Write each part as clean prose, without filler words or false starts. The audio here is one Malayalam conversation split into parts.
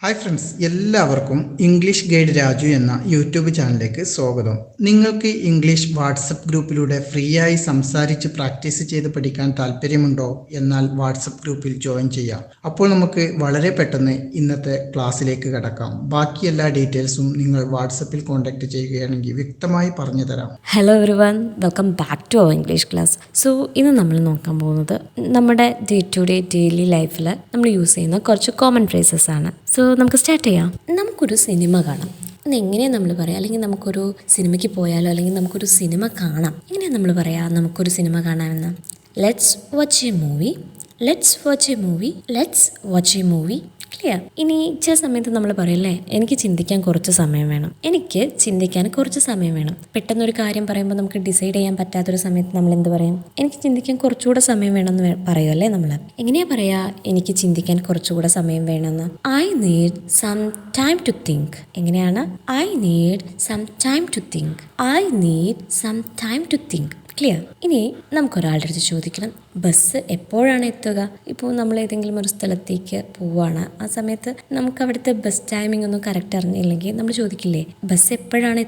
ഹായ് ഫ്രണ്ട്സ്, എല്ലാവർക്കും ഇംഗ്ലീഷ് ഗൈഡ് രാജു എന്ന യൂട്യൂബ് ചാനലിലേക്ക് സ്വാഗതം. നിങ്ങൾക്ക് ഇംഗ്ലീഷ് വാട്സപ്പ് ഗ്രൂപ്പിലൂടെ ഫ്രീ ആയി സംസാരിച്ച് പ്രാക്ടീസ് ചെയ്ത് പഠിക്കാൻ താല്പര്യമുണ്ടോ? എന്നാൽ വാട്സപ്പ് ഗ്രൂപ്പിൽ ജോയിൻ ചെയ്യാം. അപ്പോൾ നമുക്ക് വളരെ പെട്ടെന്ന് ഇന്നത്തെ ക്ലാസ്സിലേക്ക് കടക്കാം. ബാക്കി എല്ലാ ഡീറ്റെയിൽസും നിങ്ങൾ വാട്സപ്പിൽ കോൺടാക്ട് ചെയ്യുകയാണെങ്കിൽ വ്യക്തമായി പറഞ്ഞു തരാം. Hello everyone, welcome back to our English class. So ഇന്ന് നമ്മൾ നോക്കാൻ പോകുന്നത് നമ്മുടെ ഡേ ടു ഡേ ഡെയിലി ലൈഫിൽ നമ്മൾ യൂസ് ചെയ്യുന്ന കുറച്ച് കോമൺ ഫ്രേസസ് ആണ്. സോ നമുക്ക് സ്റ്റാർട്ട് ചെയ്യാം. നമുക്കൊരു സിനിമ കാണാം. എങ്ങനെയാണ് നമ്മൾ പറയാം? അല്ലെങ്കിൽ നമുക്കൊരു സിനിമയ്ക്ക് പോയാലോ, അല്ലെങ്കിൽ നമുക്കൊരു സിനിമ കാണാം. എങ്ങനെയാണ് നമ്മൾ പറയാം നമുക്കൊരു സിനിമ കാണാമെന്ന്? Let's watch A movie, let's watch A movie, let's watch A movie. Clear? ഇനി ചില സമയത്ത് നമ്മൾ പറയല്ലേ, എനിക്ക് ചിന്തിക്കാൻ കുറച്ച് സമയം വേണം, എനിക്ക് ചിന്തിക്കാൻ കുറച്ച് സമയം വേണം. പെട്ടെന്നൊരു കാര്യം പറയുമ്പോൾ നമുക്ക് ഡിസൈഡ് ചെയ്യാൻ പറ്റാത്തൊരു സമയത്ത് നമ്മൾ എന്ത് പറയും? എനിക്ക് ചിന്തിക്കാൻ കുറച്ചുകൂടെ സമയം വേണമെന്ന് പറയുമല്ലേ നമ്മൾ. എങ്ങനെയാ പറയാ എനിക്ക് ചിന്തിക്കാൻ കുറച്ചുകൂടെ സമയം വേണമെന്ന്? I need some time to think. എങ്ങനെയാണ്? I need some time to think. I need some time to think. Clear? ഇനി നമുക്കൊരാളുടെ അടുത്ത് ചോദിക്കണം, ബസ് എപ്പോഴാണ് എത്തുക? ഇപ്പോൾ നമ്മൾ ഏതെങ്കിലും ഒരു സ്ഥലത്തേക്ക് പോവുകയാണ്, ആ സമയത്ത് നമുക്ക് അവിടുത്തെ ബസ് ടൈമിംഗ് ഒന്നും കറക്റ്റ് അറിഞ്ഞില്ലെങ്കിൽ നമ്മൾ ചോദിക്കില്ലേ, ബസ് എപ്പോഴാണ്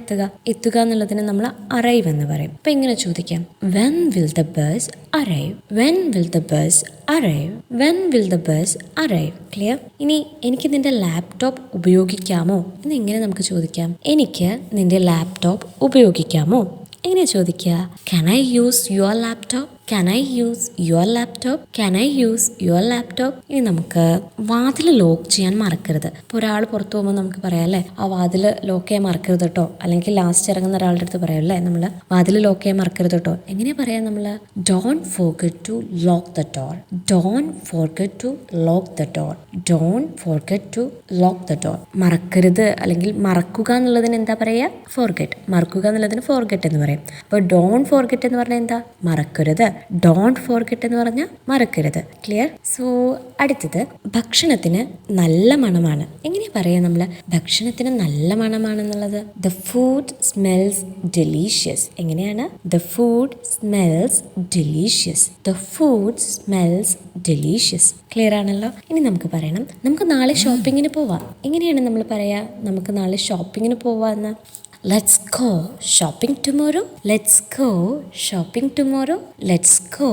എത്തുക എന്നുള്ളതിന് നമ്മൾ അറൈവ് എന്ന് പറയും. അപ്പം എങ്ങനെ ചോദിക്കാം? When will the bus arrive? When will the bus arrive? When will the bus arrive? Clear? ഇനി എനിക്ക് നിന്റെ ലാപ്ടോപ്പ് ഉപയോഗിക്കാമോ എന്ന് എങ്ങനെ നമുക്ക് ചോദിക്കാം? എനിക്ക് നിന്റെ ലാപ്ടോപ്പ് ഉപയോഗിക്കാമോ? എങ്ങനെ ചോദിക്കുക? Can I use your laptop? Can I use your laptop? Can I use your laptop? ഇനി നമുക്ക് വാതിൽ ലോക്ക് ചെയ്യാൻ മറക്കരുത്. ഇപ്പോൾ ഒരാൾ പുറത്തു പോകുമ്പോൾ നമുക്ക് പറയാം അല്ലേ, ആ വാതിൽ ലോക്ക് ചെയ്യാൻ മറക്കരുത് കേട്ടോ. അല്ലെങ്കിൽ ലാസ്റ്റ് ഇറങ്ങുന്ന ഒരാളുടെ അടുത്ത് പറയാം അല്ലേ, നമ്മൾ വാതിൽ ലോക്ക് ചെയ്യാൻ മറക്കരുത് കേട്ടോ. എങ്ങനെയാ പറയാം നമ്മൾ? Don't forget to lock the door. Don't forget to lock the door. Don't forget to lock the door. മറക്കരുത് അല്ലെങ്കിൽ മറക്കുക എന്നുള്ളതിന് എന്താ പറയുക? ഫോർഗെറ്റ്. മറക്കുക എന്നുള്ളതിന് ഫോർഗെറ്റ് എന്ന് പറയും. അപ്പോൾ ഡോണ്ട് ഫോർഗെറ്റ് എന്ന് പറഞ്ഞാൽ എന്താ? മറക്കരുത്. ഡോണ്ട് ഫോർഗെറ്റ് എന്ന് പറഞ്ഞാൽ മറക്കരുത്. ക്ലിയർ? സോ അടുത്തത്, ഭക്ഷണത്തിന് നല്ല മണമാണ്. എങ്ങനെയാ പറയാ നമ്മൾ ഭക്ഷണത്തിന് നല്ല മണമാണെന്നുള്ളത്? The food smells delicious. എങ്ങനെയാണ്? The food smells delicious. The food smells delicious. Clear ആണല്ലോ? ഇനി നമുക്ക് പറയണം, നമുക്ക് നാളെ ഷോപ്പിങ്ങിന് പോവാം. എങ്ങനെയാണ് നമ്മൾ പറയാ നമുക്ക് നാളെ ഷോപ്പിങ്ങിന് പോവാന്ന്? Let's go shopping tomorrow. Let's go shopping tomorrow. Let's go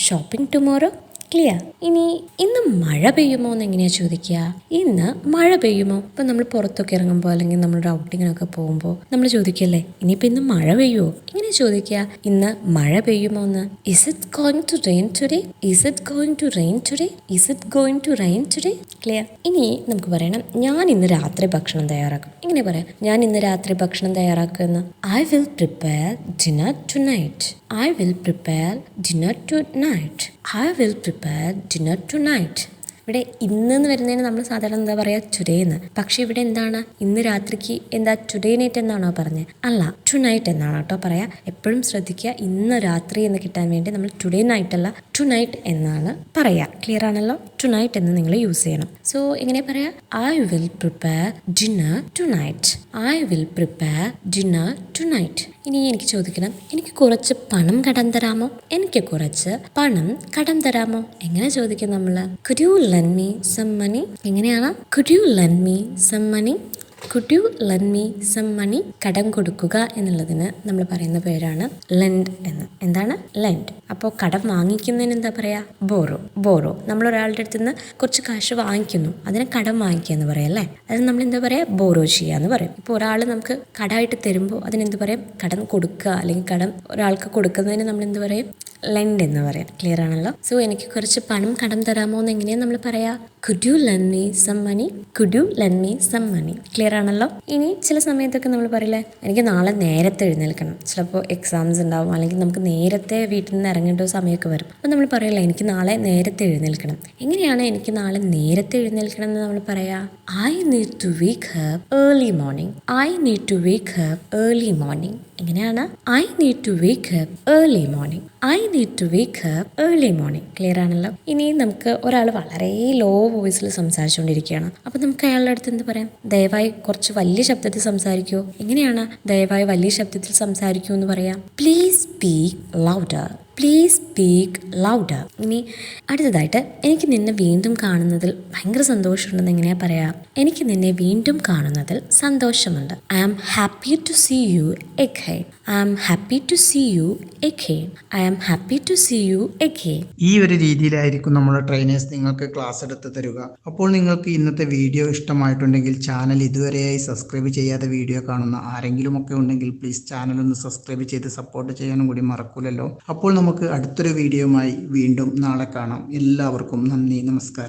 shopping tomorrow. Clear? ഇനി ഇന്ന് മഴ പെയ്യുമോ എന്ന് എങ്ങനെയാ ചോദിക്കുക? ഇന്ന് മഴ പെയ്യുമോ? ഇപ്പം നമ്മൾ പുറത്തൊക്കെ ഇറങ്ങുമ്പോൾ അല്ലെങ്കിൽ നമ്മളൊരു ഔട്ടിങ്ങിനൊക്കെ പോകുമ്പോൾ നമ്മൾ ചോദിക്കല്ലേ, ഇനിയിപ്പോൾ ഇന്ന് മഴ പെയ്യുമോ? എങ്ങനെ ചോദിക്കുക ഇന്ന് മഴ പെയ്യുമോ എന്ന്? Is it going to rain today? Is it going to rain today? Is it going to rain today? Clear? ഇനി നമുക്ക് പറയണം, ഞാൻ ഇന്ന് രാത്രി ഭക്ഷണം തയ്യാറാക്കും. എങ്ങനെ പറയാം ഞാൻ ഇന്ന് രാത്രി ഭക്ഷണം തയ്യാറാക്കുമെന്ന്? I will prepare dinner tonight. I will prepare dinner tonight. I will prepare dinner tonight. ഇവിടെ ഇന്ന് വരുന്നതിന് നമ്മൾ സാധാരണ എന്താ പറയുക? ടുഡേ എന്ന്. പക്ഷെ ഇവിടെ എന്താണ്? ഇന്ന് രാത്രിക്ക് എന്താ ടുഡേ നൈറ്റ് എന്നാണോ പറഞ്ഞത്? അല്ല, ടു നൈറ്റ് എന്നാണ് കേട്ടോ പറയാ. എപ്പോഴും ശ്രദ്ധിക്കുക, ഇന്ന് രാത്രി എന്ന് കിട്ടാൻ വേണ്ടി നമ്മൾ ടുഡേ നൈറ്റ് അല്ല ടു നൈറ്റ് എന്നാണ് പറയാ. ക്ലിയർ ആണല്ലോ? ടു നൈറ്റ് എന്ന് നിങ്ങൾ യൂസ് ചെയ്യണം. സോ എങ്ങനെ പറയാ? I will prepare dinner tonight. I will prepare dinner tonight. ഇനി എനിക്ക് ചോദിക്കണം, എനിക്ക് കുറച്ച് പണം കടം തരാമോ? എനിക്ക് കുറച്ച് പണം കടം തരാമോ? എങ്ങനെ ചോദിക്കും നമ്മൾ? Could you lend me some money? എങ്ങനെയാണ്? Could you lend me some money? Could you lend me some money? കടം കൊടുക്കുക എന്നുള്ളതിന് നമ്മൾ പറയുന്ന പേരാണ് ലെൻഡ് എന്ന്. എന്താണ്? ലെൻഡ്. അപ്പോൾ കടം വാങ്ങിക്കുന്നതിന് എന്താ പറയാ? ബോറോ. ബോറോ. നമ്മൾ ഒരാളുടെ അടുത്ത് നിന്ന് കുറച്ച് കാശ് വാങ്ങിക്കുന്നു, അതിനെ കടം വാങ്ങിക്കുക എന്ന് പറയാം അല്ലേ? അതിന് നമ്മൾ എന്താ പറയാ? ബോറോ ചെയ്യുക എന്ന് പറയും. ഇപ്പോൾ ഒരാൾ നമുക്ക് കടമായിട്ട് തരുമ്പോൾ അതിനെന്ത് പറയും? കടം കൊടുക്കുക. അല്ലെങ്കിൽ കടം ഒരാൾക്ക് കൊടുക്കുന്നതിന് നമ്മൾ എന്ത് പറയും? ലെൻഡ് എന്ന് പറയാം. ക്ലിയർ ആണല്ലോ? സോ എനിക്ക് കുറച്ച് പണം കടം തരാമോ എന്ന് എങ്ങനെയാണ് നമ്മൾ പറയാ? Could you lend me some money? Could you lend me some money? Clear ആണല്ലോ? ഇനി ചില സമയത്തൊക്കെ നമ്മൾ പറയില്ലേ, എനിക്ക് നാളെ നേരത്തെ എഴുന്നേൽക്കണം. ചിലപ്പോൾ എക്സാംസ് ഉണ്ടാവും, അല്ലെങ്കിൽ നമുക്ക് നേരത്തെ വീട്ടിൽ നിന്ന് ഇറങ്ങേണ്ട സമയമൊക്കെ വരും. അപ്പോൾ നമ്മൾ പറയില്ല, എനിക്ക് നാളെ നേരത്തെ എഴുന്നേൽക്കണം. എങ്ങനെയാണ് എനിക്ക് നാളെ നേരത്തെ എഴുന്നേൽക്കണം എന്ന് നമ്മൾ പറയാ? I need to wake up early morning. I need to wake up early morning. എങ്ങനെയാണ്? I need to wake up early morning. I need to wake up early morning. Clear ആണല്ലോ? ഇനി നമുക്ക് ഒരാൾ വളരെ ലോ വോയിസിൽ സംസാരിച്ചുകൊണ്ടിരിക്കുകയാണ്. അപ്പോൾ നമുക്ക് അയാളുടെ അടുത്ത് എന്ത് പറയാം? ദയവായി കുറച്ച് വലിയ ശബ്ദത്തിൽ സംസാരിക്കുമോ? എങ്ങനെയാണ് ദയവായി വലിയ ശബ്ദത്തിൽ സംസാരിക്കൂ എന്ന് പറയാം? Please speak louder. Please speak louder. ഇനി അടുത്തതായിട്ട് എനിക്ക് നിന്നെ വീണ്ടും കാണുന്നതിൽ ഭയങ്കര സന്തോഷമുണ്ടെന്ന് എങ്ങനെയാ പറയാ? എനിക്ക് നിന്നെ വീണ്ടും കാണുന്നതിൽ സന്തോഷമുണ്ട്. I am happy to see you again. I am happy to see you again. I am happy to see you again. ഈ ഒരു രീതിയിലായിരിക്കും നമ്മുടെ ട്രെയിനേഴ്സ് നിങ്ങൾക്ക് ക്ലാസ് എടുത്ത് തരിക. അപ്പോൾ നിങ്ങൾക്ക് ഇന്നത്തെ വീഡിയോ ഇഷ്ടമായിട്ടുണ്ടെങ്കിൽ ചാനൽ ഇതുവരെയായി സബ്സ്ക്രൈബ് ചെയ്യാതെ വീഡിയോ കാണുന്ന ആരെങ്കിലും ഒക്കെ ഉണ്ടെങ്കിൽ പ്ലീസ് ചാനൽ ഒന്ന് സബ്സ്ക്രൈബ് ചെയ്ത് സപ്പോർട്ട് ചെയ്യാനും കൂടി മറക്കൂലല്ലോ. അപ്പോൾ നമുക്ക് അടുത്തൊരു വീഡിയോയുമായി വീണ്ടും നാളെ കാണാം. എല്ലാവർക്കും നന്ദി, നമസ്കാരം.